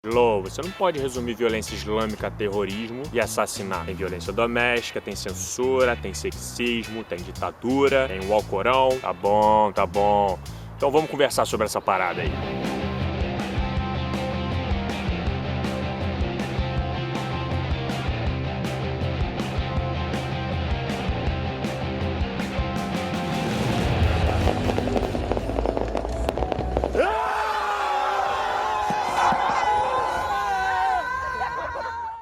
Lô, você não pode resumir violência islâmica a terrorismo e assassinato. Tem violência doméstica, tem censura, tem sexismo, tem ditadura, tem o Alcorão. Tá bom, tá bom. Então vamos conversar sobre essa parada aí.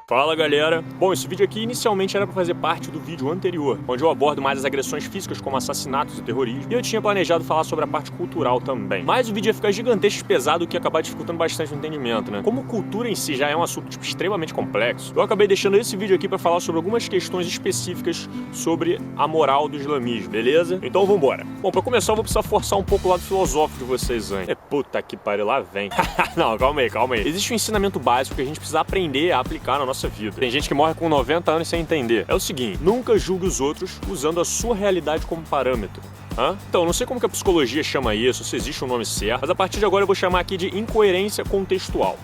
Fala galera! Bom, esse vídeo aqui inicialmente era para fazer parte do vídeo anterior, onde eu abordo mais as agressões físicas como assassinatos e terrorismo, e eu tinha planejado falar sobre a parte cultural também. Mas o vídeo ia ficar gigantesco e pesado, o que ia acabar dificultando bastante o entendimento, né? Como cultura em si já é um assunto extremamente complexo, eu acabei deixando esse vídeo aqui para falar sobre algumas questões específicas sobre a moral do islamismo, beleza? Então vambora! Bom, para começar eu vou precisar forçar um pouco o lado filosófico de vocês antes. Puta que pariu, lá vem. Não, calma aí. Existe um ensinamento básico que a gente precisa aprender a aplicar na nossa vida. Tem gente que morre com 90 anos sem entender. É o seguinte, nunca julgue os outros usando a sua realidade como parâmetro. Então, não sei como que a psicologia chama isso, se existe um nome certo, mas a partir de agora eu vou chamar aqui de incoerência contextual.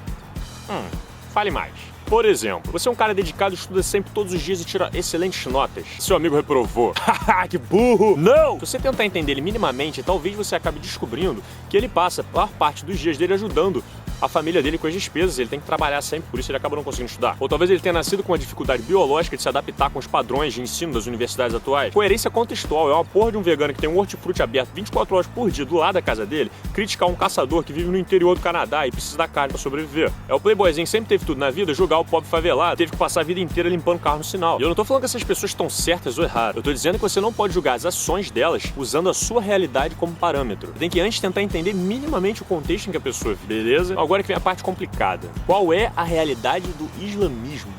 Fale mais. Por exemplo, você é um cara dedicado, estuda sempre todos os dias e tira excelentes notas. Seu amigo reprovou. Haha, que burro! Não! Se você tentar entender ele minimamente, talvez você acabe descobrindo que ele passa a maior parte dos dias dele ajudando a família dele com as despesas, ele tem que trabalhar sempre, por isso ele acaba não conseguindo estudar. Ou talvez ele tenha nascido com uma dificuldade biológica de se adaptar com os padrões de ensino das universidades atuais. Coerência contextual é uma porra de um vegano que tem um hortifruti aberto 24 horas por dia do lado da casa dele, criticar um caçador que vive no interior do Canadá e precisa da carne para sobreviver. É o playboyzinho que sempre teve tudo na vida, julgar o pobre favelado, teve que passar a vida inteira limpando carro no sinal. E eu não tô falando que essas pessoas estão certas ou erradas, eu tô dizendo que você não pode julgar as ações delas usando a sua realidade como parâmetro. Você tem que antes tentar entender minimamente o contexto em que a pessoa vive, beleza? Agora que vem a parte complicada. Qual é a realidade do islamismo?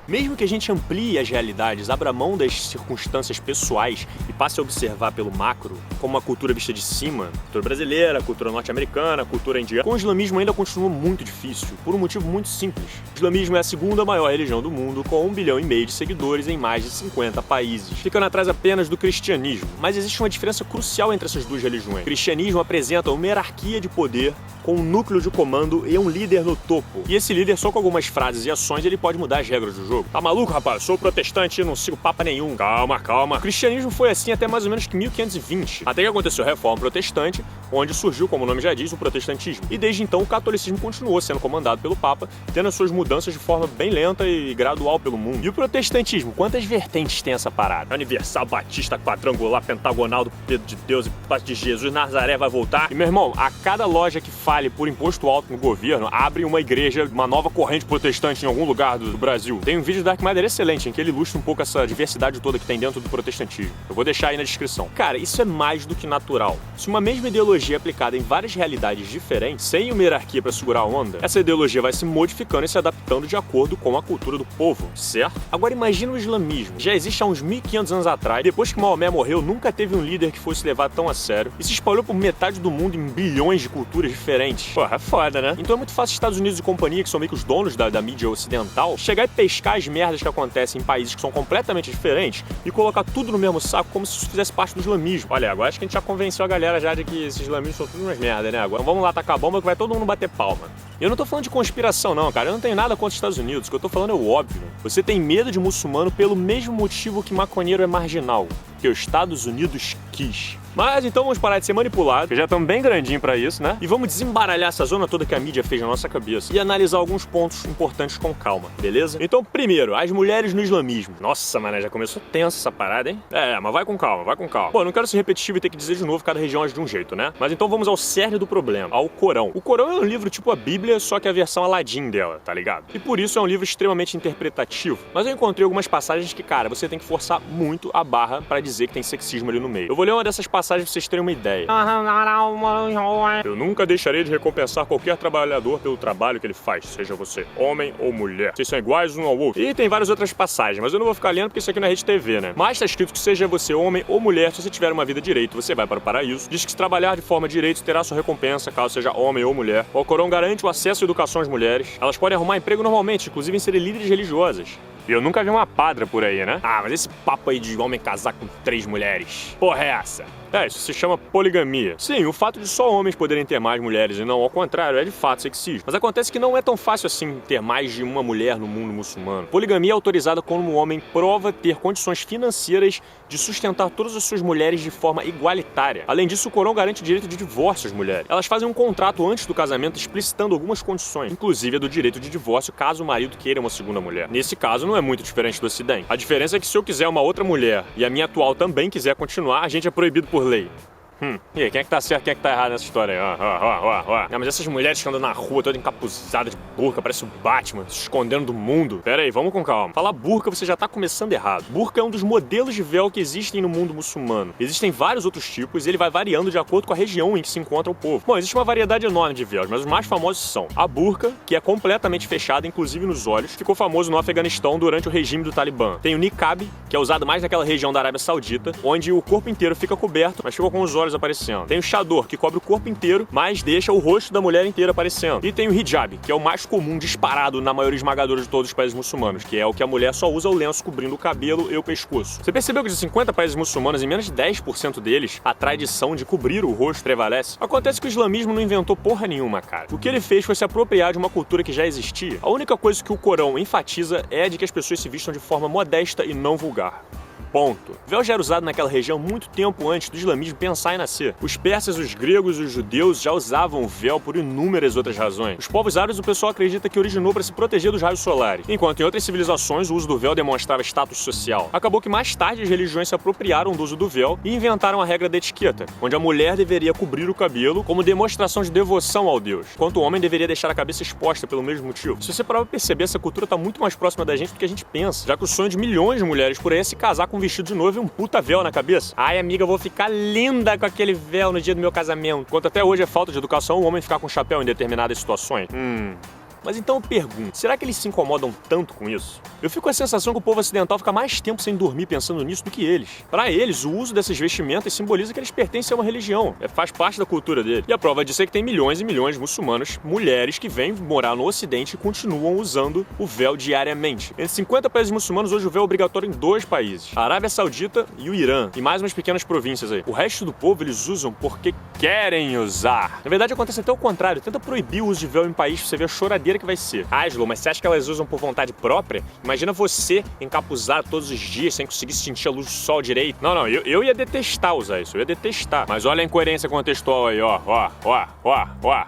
Mesmo que a gente amplie as realidades, abra mão das circunstâncias pessoais e passe a observar pelo macro, como a cultura vista de cima, cultura brasileira, cultura norte-americana, cultura indiana, com o islamismo ainda continua muito difícil, por um motivo muito simples. O islamismo é a segunda maior religião do mundo, com 1,5 bilhão de seguidores em mais de 50 países, ficando atrás apenas do cristianismo. Mas existe uma diferença crucial entre essas duas religiões. O cristianismo apresenta uma hierarquia de poder, com um núcleo de comando e um líder no topo. E esse líder, só com algumas frases e ações, ele pode mudar as regras do jogo. Tá maluco, rapaz? Eu sou protestante e não sigo papa nenhum. Calma. O cristianismo foi assim até mais ou menos que 1520. Até que aconteceu a Reforma Protestante, onde surgiu, como o nome já diz, o protestantismo. E desde então o catolicismo continuou sendo comandado pelo Papa, tendo as suas mudanças de forma bem lenta e gradual pelo mundo. E o protestantismo? Quantas vertentes tem essa parada? Universal, batista, quadrangular, pentagonal, do Pedro de Deus e de Jesus, Nazaré vai voltar. E meu irmão, a cada loja que fale por imposto alto no governo, abre uma igreja, uma nova corrente protestante em algum lugar do Brasil. Tem um vídeo da Dark Matter excelente, em que ele ilustra um pouco essa diversidade toda que tem dentro do protestantismo. Eu vou deixar aí na descrição. Cara, isso é mais do que natural. Se uma mesma ideologia é aplicada em várias realidades diferentes, sem uma hierarquia para segurar a onda, essa ideologia vai se modificando e se adaptando de acordo com a cultura do povo, certo? Agora imagina o islamismo. Já existe há uns 1500 anos atrás, depois que Maomé morreu, nunca teve um líder que fosse levado tão a sério, e se espalhou por metade do mundo em bilhões de culturas diferentes. Porra, é foda, né? Então é muito fácil Estados Unidos e companhia, que são meio que os donos da mídia ocidental, chegar e pescar as merdas que acontecem em países que são completamente diferentes e colocar tudo no mesmo saco como se isso fizesse parte do islamismo. Olha, agora acho que a gente já convenceu a galera já de que esses islamistas são tudo umas merda, né? Agora vamos lá tacar a bomba que vai todo mundo bater palma. Eu não tô falando de conspiração não, cara. Eu não tenho nada contra os Estados Unidos. O que eu tô falando é o óbvio. Você tem medo de muçulmano pelo mesmo motivo que maconheiro é marginal. Que os Estados Unidos quis. Mas então vamos parar de ser manipulados, que já estamos bem grandinho pra isso, né? E vamos desembaralhar essa zona toda que a mídia fez na nossa cabeça e analisar alguns pontos importantes com calma, beleza? Então, primeiro, as mulheres no islamismo. Nossa, mano, já começou tensa essa parada, hein? Mas vai com calma. Pô, não quero ser repetitivo e ter que dizer de novo cada região age de um jeito, né? Mas então vamos ao cerne do problema, ao Corão. O Corão é um livro tipo a Bíblia, só que a versão Aladdin dela, tá ligado? E por isso é um livro extremamente interpretativo. Mas eu encontrei algumas passagens que, cara, você tem que forçar muito a barra pra dizer que tem sexismo ali no meio. Eu vou ler uma dessas passagens pra vocês terem uma ideia. Eu nunca deixarei de recompensar qualquer trabalhador pelo trabalho que ele faz, seja você homem ou mulher. Vocês são iguais um ao outro. E tem várias outras passagens, mas eu não vou ficar lendo porque isso aqui não é Rede TV, né? Mas tá escrito que seja você homem ou mulher, se você tiver uma vida direito, você vai para o paraíso. Diz que se trabalhar de forma direito, terá sua recompensa, caso seja homem ou mulher. O Corão garante o acesso à educação às mulheres. Elas podem arrumar emprego normalmente, inclusive em serem líderes religiosas. E eu nunca vi uma padra por aí, né? Ah, mas esse papo aí de homem casar com 3 mulheres, porra é essa? Isso se chama poligamia. Sim, o fato de só homens poderem ter mais mulheres e não ao contrário é de fato sexismo. Mas acontece que não é tão fácil assim ter mais de uma mulher no mundo muçulmano. Poligamia é autorizada quando o homem prova ter condições financeiras de sustentar todas as suas mulheres de forma igualitária. Além disso, o Corão garante o direito de divórcio às mulheres. Elas fazem um contrato antes do casamento explicitando algumas condições, inclusive a do direito de divórcio caso o marido queira uma segunda mulher. Nesse caso, não é muito diferente do Ocidente. A diferença é que se eu quiser uma outra mulher e a minha atual também quiser continuar, a gente é proibido por lei. E aí, quem é que tá certo, quem é que tá errado nessa história aí? Mas essas mulheres que andam na rua toda encapuzada de burca, parece o Batman, se escondendo do mundo. Pera aí, vamos com calma. Falar burca você já tá começando errado. Burca é um dos modelos de véu que existem no mundo muçulmano. Existem vários outros tipos e ele vai variando de acordo com a região em que se encontra o povo. Bom, existe uma variedade enorme de véus, mas os mais famosos são a burca, que é completamente fechada, inclusive nos olhos, ficou famoso no Afeganistão durante o regime do Talibã. Tem o niqab, que é usado mais naquela região da Arábia Saudita, onde o corpo inteiro fica coberto, mas fica com os olhos aparecendo. Tem o chador, que cobre o corpo inteiro, mas deixa o rosto da mulher inteira aparecendo. E tem o hijab, que é o mais comum disparado na maioria esmagadora de todos os países muçulmanos, que é o que a mulher só usa o lenço cobrindo o cabelo e o pescoço. Você percebeu que de 50 países muçulmanos, em menos de 10% deles, a tradição de cobrir o rosto prevalece? Acontece que o islamismo não inventou porra nenhuma, cara. O que ele fez foi se apropriar de uma cultura que já existia. A única coisa que o Corão enfatiza é de que as pessoas se vistam de forma modesta e não vulgar. Ponto. O véu já era usado naquela região muito tempo antes do islamismo pensar em nascer. Os persas, os gregos e os judeus já usavam o véu por inúmeras outras razões. Os povos árabes, o pessoal acredita que originou para se proteger dos raios solares, enquanto em outras civilizações o uso do véu demonstrava status social. Acabou que mais tarde as religiões se apropriaram do uso do véu e inventaram a regra da etiqueta, onde a mulher deveria cobrir o cabelo como demonstração de devoção ao Deus, enquanto o homem deveria deixar a cabeça exposta pelo mesmo motivo. Se você parar pra perceber, essa cultura tá muito mais próxima da gente do que a gente pensa, já que o sonho de milhões de mulheres por aí é se casar com um vestido de noiva e um puta véu na cabeça. Ai, amiga, eu vou ficar linda com aquele véu no dia do meu casamento. Enquanto até hoje é falta de educação o homem ficar com chapéu em determinadas situações. Mas então eu pergunto, será que eles se incomodam tanto com isso? Eu fico com a sensação que o povo ocidental fica mais tempo sem dormir pensando nisso do que eles. Para eles, o uso dessas vestimentas simboliza que eles pertencem a uma religião, faz parte da cultura dele. E a prova disso é que tem milhões e milhões de muçulmanos, mulheres que vêm morar no Ocidente e continuam usando o véu diariamente. Entre 50 países muçulmanos, hoje o véu é obrigatório em 2 países, a Arábia Saudita e o Irã, e mais umas pequenas províncias aí. O resto do povo eles usam porque querem usar. Na verdade acontece até o contrário, tenta proibir o uso de véu em país pra você ver a choradeira que vai ser. Ah, Slo, mas você acha que elas usam por vontade própria? Imagina você encapuzado todos os dias sem conseguir sentir a luz do sol direito. Não, eu ia detestar usar isso, eu ia detestar. Mas olha a incoerência contextual aí, ó.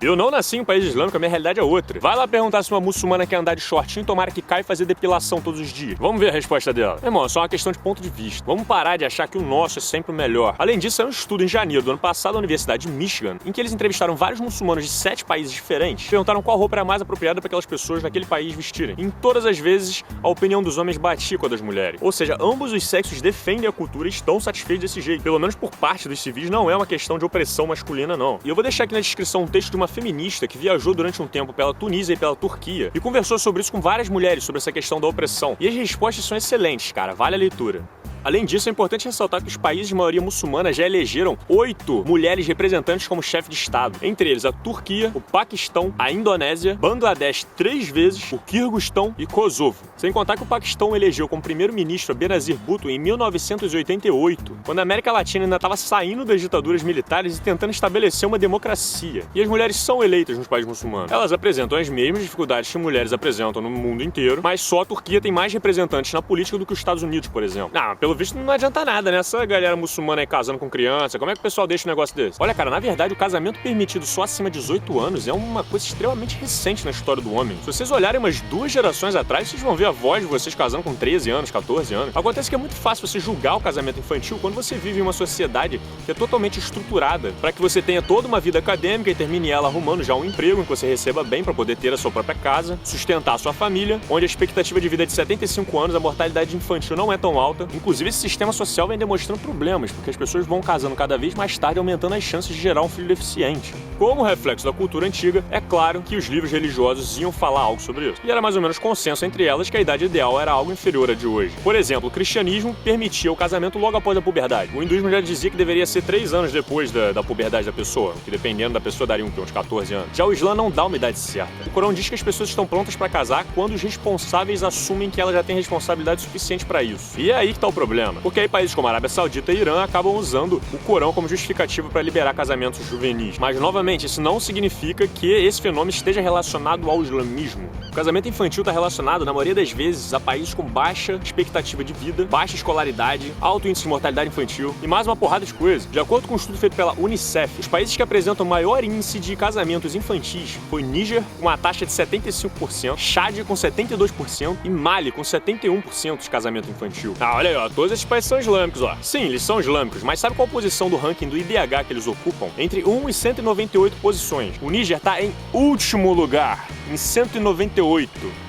Eu não nasci em um país islâmico, a minha realidade é outra. Vai lá perguntar se uma muçulmana quer andar de shortinho, tomara que caia e fazer depilação todos os dias. Vamos ver a resposta dela. Irmão, é só uma questão de ponto de vista. Vamos parar de achar que o nosso é sempre o melhor. Além disso, é um estudo em janeiro do ano passado da Universidade de Michigan, em que eles entrevistaram vários muçulmanos de 7 países diferentes, perguntaram qual roupa era mais apropriada para aquelas pessoas naquele país vestirem. Em todas as vezes, a opinião dos homens batia com a das mulheres. Ou seja, ambos os sexos defendem a cultura e estão satisfeitos desse jeito. Pelo menos por parte dos civis, não é uma questão de opressão masculina, não. E eu vou deixar aqui na descrição um texto de uma feminista que viajou durante um tempo pela Tunísia e pela Turquia e conversou sobre isso com várias mulheres, sobre essa questão da opressão. E as respostas são excelentes, cara. Vale a leitura. Além disso, é importante ressaltar que os países de maioria muçulmana já elegeram 8 mulheres representantes como chefe de Estado. Entre eles, a Turquia, o Paquistão, a Indonésia, Bangladesh 3 vezes, o Quirguistão e Kosovo. Sem contar que o Paquistão elegeu como primeiro-ministro Benazir Bhutto em 1988, quando a América Latina ainda estava saindo das ditaduras militares e tentando estabelecer uma democracia. E as mulheres são eleitas nos países muçulmanos. Elas apresentam as mesmas dificuldades que mulheres apresentam no mundo inteiro, mas só a Turquia tem mais representantes na política do que os Estados Unidos, por exemplo. Pelo visto não adianta nada, né? Essa galera muçulmana aí casando com criança, como é que o pessoal deixa um negócio desse? Olha, cara, na verdade o casamento permitido só acima de 18 anos é uma coisa extremamente recente na história do homem. Se vocês olharem umas 2 gerações atrás, vocês vão ver avós de vocês casando com 13 anos, 14 anos. Acontece que é muito fácil você julgar o casamento infantil quando você vive em uma sociedade que é totalmente estruturada para que você tenha toda uma vida acadêmica e termine ela arrumando já um emprego em que você receba bem para poder ter a sua própria casa, sustentar a sua família, onde a expectativa de vida é de 75 anos, a mortalidade infantil não é tão alta. Inclusive, esse sistema social vem demonstrando problemas, porque as pessoas vão casando cada vez mais tarde, aumentando as chances de gerar um filho deficiente. Como reflexo da cultura antiga, é claro que os livros religiosos iam falar algo sobre isso. E era mais ou menos consenso entre elas que a idade ideal era algo inferior à de hoje. Por exemplo, o cristianismo permitia o casamento logo após a puberdade. O hinduísmo já dizia que deveria ser 3 anos depois da puberdade da pessoa, que dependendo da pessoa daria uns 14 anos. Já o Islã não dá uma idade certa. O Corão diz que as pessoas estão prontas para casar quando os responsáveis assumem que elas já têm responsabilidade suficiente para isso. E é aí que tá o problema. Porque aí países como a Arábia Saudita e Irã acabam usando o Corão como justificativo para liberar casamentos juvenis. Mas, novamente, isso não significa que esse fenômeno esteja relacionado ao islamismo. O casamento infantil está relacionado, na maioria das vezes, a países com baixa expectativa de vida, baixa escolaridade, alto índice de mortalidade infantil e mais uma porrada de coisas. De acordo com um estudo feito pela Unicef, os países que apresentam maior índice de casamentos infantis foi Níger, com uma taxa de 75%, Chad com 72% e Mali com 71% de casamento infantil. Ah, olha aí, ó, todos esses países são islâmicos, ó. Sim, eles são islâmicos, mas sabe qual a posição do ranking do IDH que eles ocupam? Entre 1 e 198 posições. O Níger tá em último lugar, em 198.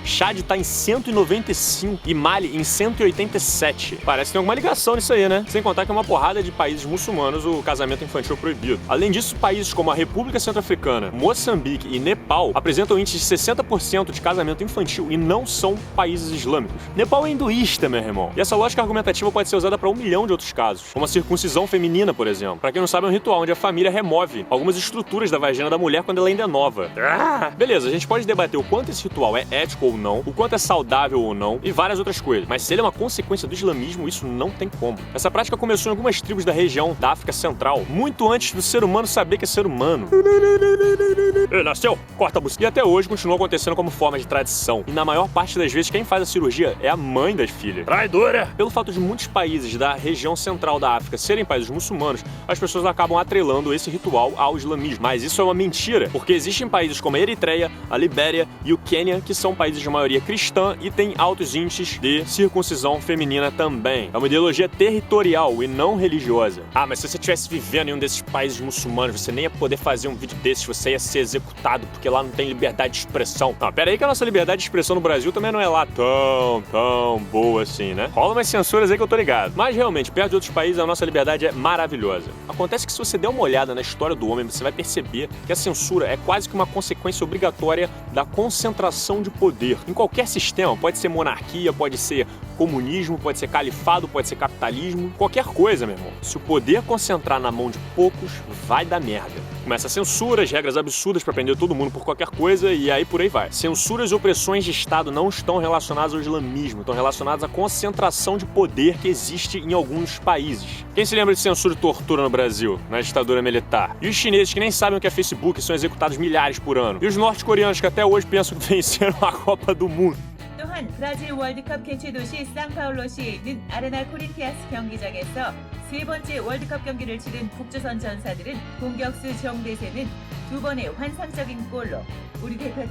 Chad tá em 195 e Mali em 187. Parece que tem alguma ligação nisso aí, né? Sem contar que é uma porrada de países muçulmanos o casamento infantil é proibido. Além disso, países como a República Centro-Africana, Moçambique e Nepal apresentam índices de 60% de casamento infantil e não são países islâmicos. Nepal é hinduísta, meu irmão. E essa lógica argumentativa pode ser usada para 1 milhão de outros casos, como a circuncisão feminina, por exemplo. Pra quem não sabe, é um ritual onde a família remove algumas estruturas da vagina da mulher quando ela ainda é nova. Beleza, a gente pode debater o quanto esse ritual é ético ou não, o quanto é saudável ou não, e várias outras coisas. Mas se ele é uma consequência do islamismo, isso não tem como. Essa prática começou em algumas tribos da região da África Central, muito antes do ser humano saber que é ser humano. Ele nasceu, corta a buceta. E até hoje continua acontecendo como forma de tradição. E na maior parte das vezes, quem faz a cirurgia é a mãe das filhas. Traidora! Pelo fato de muitos países da região central da África serem países muçulmanos, as pessoas acabam atrelando esse ritual ao islamismo. Mas isso é uma mentira, porque existem países como a Eritreia, a Libéria e o Quênia, que são países de maioria cristã e têm altos índices de circuncisão feminina também. É uma ideologia territorial e não religiosa. Ah, mas se você estivesse vivendo em um desses países muçulmanos, você nem ia poder fazer um vídeo desses, você ia ser executado, porque lá não tem liberdade de expressão. Não, pera aí que a nossa liberdade de expressão no Brasil também não é lá tão boa assim, né? Rola umas censuras aí que eu tô ligado. Mas realmente, perto de outros países, a nossa liberdade é maravilhosa. Acontece que se você der uma olhada na história do homem, você vai perceber que a censura é quase que uma consequência obrigatória da concentração de poder. Em qualquer sistema, pode ser monarquia, pode ser comunismo, pode ser califado, pode ser capitalismo, qualquer coisa, meu irmão. Se o poder concentrar na mão de poucos, vai dar merda. Começa a censura, as regras absurdas pra prender todo mundo por qualquer coisa e aí por aí vai. Censuras e opressões de Estado não estão relacionadas ao islamismo, estão relacionadas à concentração de poder que existe em alguns países. Quem se lembra de censura e tortura no Brasil, na ditadura militar? E os chineses que nem sabem o que é Facebook são executados milhares por ano? E os norte-coreanos que até hoje pensam que venceram a Copa do Mundo? 또한 브라질 월드컵 개최 도시 상파울루시에 있는 아레나 코린티아스 경기장에서 3번째 월드컵 경기를 치른 북조선 전사들은 공격수 정대세는 2번의 환상적인 골로 우리 대표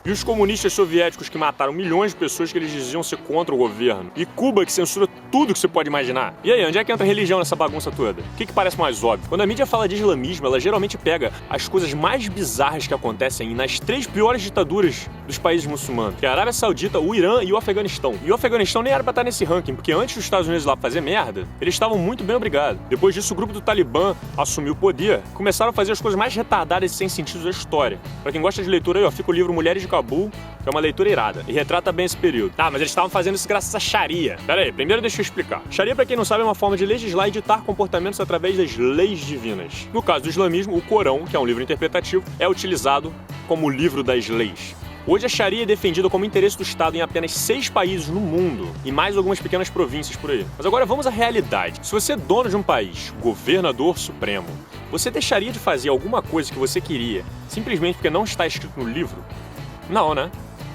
E os comunistas soviéticos que mataram milhões de pessoas que eles diziam ser contra o governo. E Cuba que censura tudo que você pode imaginar. E aí, onde é que entra a religião nessa bagunça toda? O que parece mais óbvio? Quando a mídia fala de islamismo, ela geralmente pega as coisas mais bizarras que acontecem nas 3 piores ditaduras dos países muçulmanos. Que é a Arábia Saudita, o Irã e o Afeganistão. E o Afeganistão nem era pra estar nesse ranking, porque antes dos Estados Unidos lá fazer merda, eles estavam muito bem obrigados. Depois disso, o grupo do Talibã assumiu o poder, começaram a fazer as coisas mais retardadas e sem sentido da história. Pra quem gosta de leitura aí, ó, fica o livro Mulheres de Cabul, que é uma leitura irada, e retrata bem esse período. Ah, mas eles estavam fazendo isso graças à Sharia. Pera aí, primeiro deixa eu explicar. Sharia, pra quem não sabe, é uma forma de legislar e ditar comportamentos através das leis divinas. No caso do islamismo, o Corão, que é um livro interpretativo, é utilizado como o livro das leis. Hoje a Sharia é defendida como interesse do Estado em apenas 6 países no mundo e mais algumas pequenas províncias por aí. Mas agora vamos à realidade. Se você é dono de um país, governador supremo, você deixaria de fazer alguma coisa que você queria simplesmente porque não está escrito no livro? Não, né?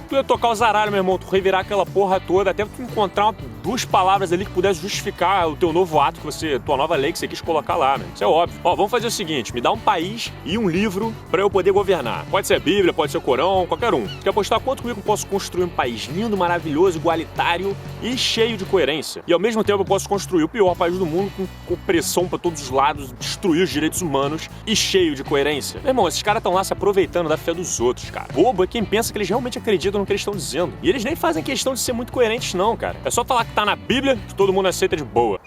Tu ia tocar o zaralho, meu irmão, tu revirar aquela porra toda, até tu encontrar duas palavras ali que pudesse justificar o teu novo ato tua nova lei que você quis colocar lá, meu. Isso é óbvio. Ó, vamos fazer o seguinte, me dá um país e um livro pra eu poder governar. Pode ser a Bíblia, pode ser o Corão, qualquer um. Quer apostar quanto comigo eu posso construir um país lindo, maravilhoso, igualitário e cheio de coerência? E ao mesmo tempo eu posso construir o pior país do mundo com opressão pra todos os lados, destruir os direitos humanos e cheio de coerência. Meu irmão, esses caras estão lá se aproveitando da fé dos outros, cara. Bobo é quem pensa que eles realmente acreditam no que eles estão dizendo. E eles nem fazem questão de ser muito coerentes não, cara. É só falar que tá na Bíblia que todo mundo aceita de boa.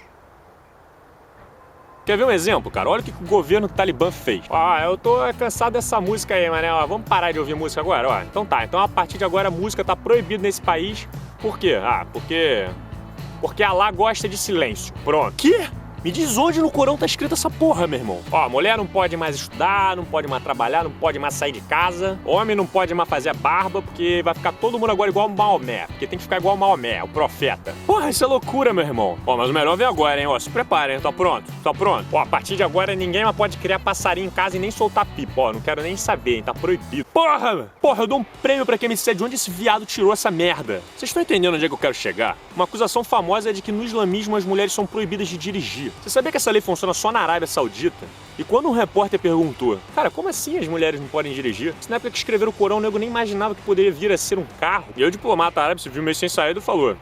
Quer ver um exemplo, cara? Olha o que o governo Talibã fez. Ó, eu tô cansado dessa música aí, mané. Ó, vamos parar de ouvir música agora, ó. Então tá, então a partir de agora a música tá proibida nesse país. Por quê? Ah, porque Allah gosta de silêncio. Pronto. Que? Me diz onde no Corão tá escrito essa porra, meu irmão. Ó, a mulher não pode mais estudar, não pode mais trabalhar, não pode mais sair de casa. Homem não pode mais fazer barba, porque vai ficar todo mundo agora igual o Maomé. Porque tem que ficar igual o Maomé, o profeta. Porra, isso é loucura, meu irmão. Ó, mas o melhor vem agora, hein? Ó, se preparem, hein? Tá pronto? Tá pronto? Ó, a partir de agora ninguém mais pode criar passarinho em casa e nem soltar pipa. Ó, não quero nem saber, hein? Tá proibido. Porra! Porra, eu dou um prêmio pra quem me disser de onde esse viado tirou essa merda. Vocês estão entendendo onde é que eu quero chegar? Uma acusação famosa é de que no islamismo as mulheres são proibidas de dirigir. Você sabia que essa lei funciona só na Arábia Saudita? E quando um repórter perguntou, cara, como assim as mulheres não podem dirigir? Se na época que escreveram o Corão, o nego nem imaginava que poderia vir a ser um carro. E aí o diplomata árabe se viu meio sem saída e falou,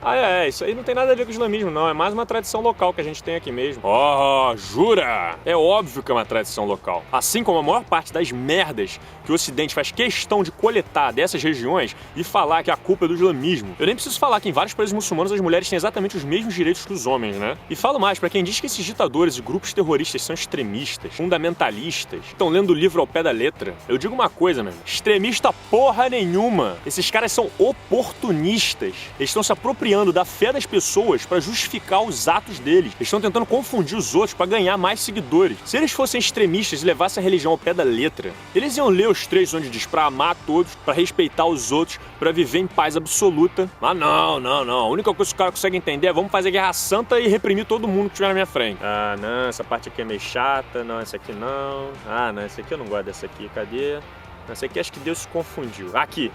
isso aí não tem nada a ver com o islamismo não, é mais uma tradição local que a gente tem aqui mesmo. Oh, jura? É óbvio que é uma tradição local. Assim como a maior parte das merdas que o Ocidente faz questão de coletar dessas regiões e falar que a culpa é do islamismo. Eu nem preciso falar que em vários países muçulmanos as mulheres têm exatamente os mesmos direitos que os homens, né? E falo mais, pra quem diz que esses ditadores e grupos terroristas são extremistas, fundamentalistas, estão lendo o livro ao pé da letra, eu digo uma coisa, meu irmão, extremista porra nenhuma. Esses caras são oportunistas. Eles estão se apropriando da fé das pessoas pra justificar os atos deles. Eles estão tentando confundir os outros pra ganhar mais seguidores. Se eles fossem extremistas e levassem a religião ao pé da letra, eles iam ler os trechos onde diz pra amar todos, pra respeitar os outros, pra viver em paz absoluta. Mas não. A única coisa que os caras conseguem entender é vamos fazer guerra santa e reprimir todo mundo que estiver na minha frente. Ah, não, essa parte aqui é meio chata. Não, essa aqui não. Ah, não, essa aqui eu não gosto dessa aqui. Cadê? Essa aqui acho que Deus se confundiu. Aqui.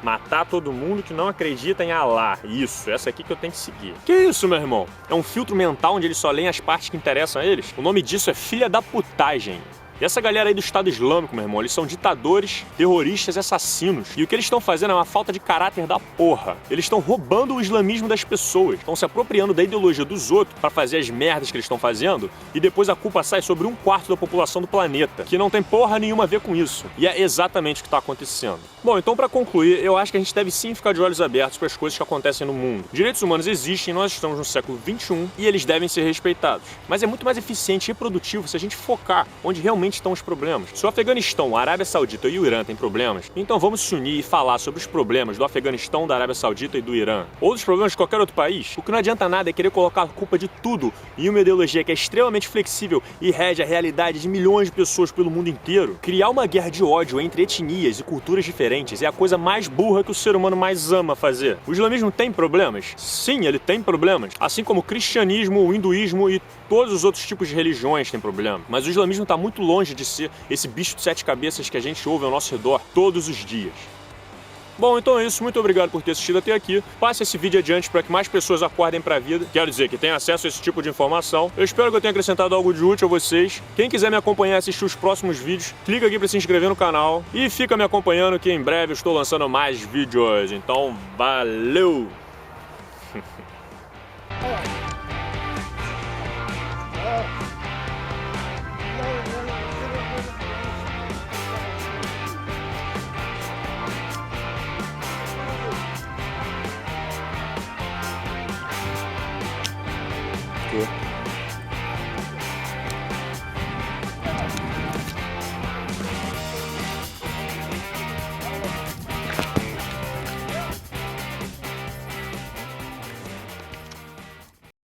Matar todo mundo que não acredita em Allah. Isso, essa aqui que eu tenho que seguir. Que isso, meu irmão? É um filtro mental onde eles só leem as partes que interessam a eles? O nome disso é filha da putagem. E essa galera aí do Estado Islâmico, meu irmão, eles são ditadores, terroristas e assassinos. E o que eles estão fazendo é uma falta de caráter da porra. Eles estão roubando o islamismo das pessoas. Estão se apropriando da ideologia dos outros para fazer as merdas que eles estão fazendo. E depois a culpa sai sobre 1/4 da população do planeta, que não tem porra nenhuma a ver com isso. E é exatamente o que está acontecendo. Bom, então para concluir, eu acho que a gente deve sim ficar de olhos abertos para as coisas que acontecem no mundo. Direitos humanos existem, nós estamos no século XXI e eles devem ser respeitados. Mas é muito mais eficiente e produtivo se a gente focar onde realmente estão os problemas. Se o Afeganistão, a Arábia Saudita e o Irã têm problemas, então vamos se unir e falar sobre os problemas do Afeganistão, da Arábia Saudita e do Irã. Ou dos problemas de qualquer outro país. O que não adianta nada é querer colocar a culpa de tudo em uma ideologia que é extremamente flexível e rege a realidade de milhões de pessoas pelo mundo inteiro. Criar uma guerra de ódio entre etnias e culturas diferentes é a coisa mais burra que o ser humano mais ama fazer. O islamismo tem problemas? Sim, ele tem problemas. Assim como o cristianismo, o hinduísmo e todos os outros tipos de religiões têm problemas. Mas o islamismo está muito longe de ser esse bicho de 7 cabeças que a gente ouve ao nosso redor todos os dias. Bom, então é isso. Muito obrigado por ter assistido até aqui. Passe esse vídeo adiante para que mais pessoas acordem para a vida. Quero dizer, que tenham acesso a esse tipo de informação. Eu espero que eu tenha acrescentado algo de útil a vocês. Quem quiser me acompanhar e assistir os próximos vídeos, clica aqui para se inscrever no canal. E fica me acompanhando que em breve eu estou lançando mais vídeos. Então, valeu! Cool.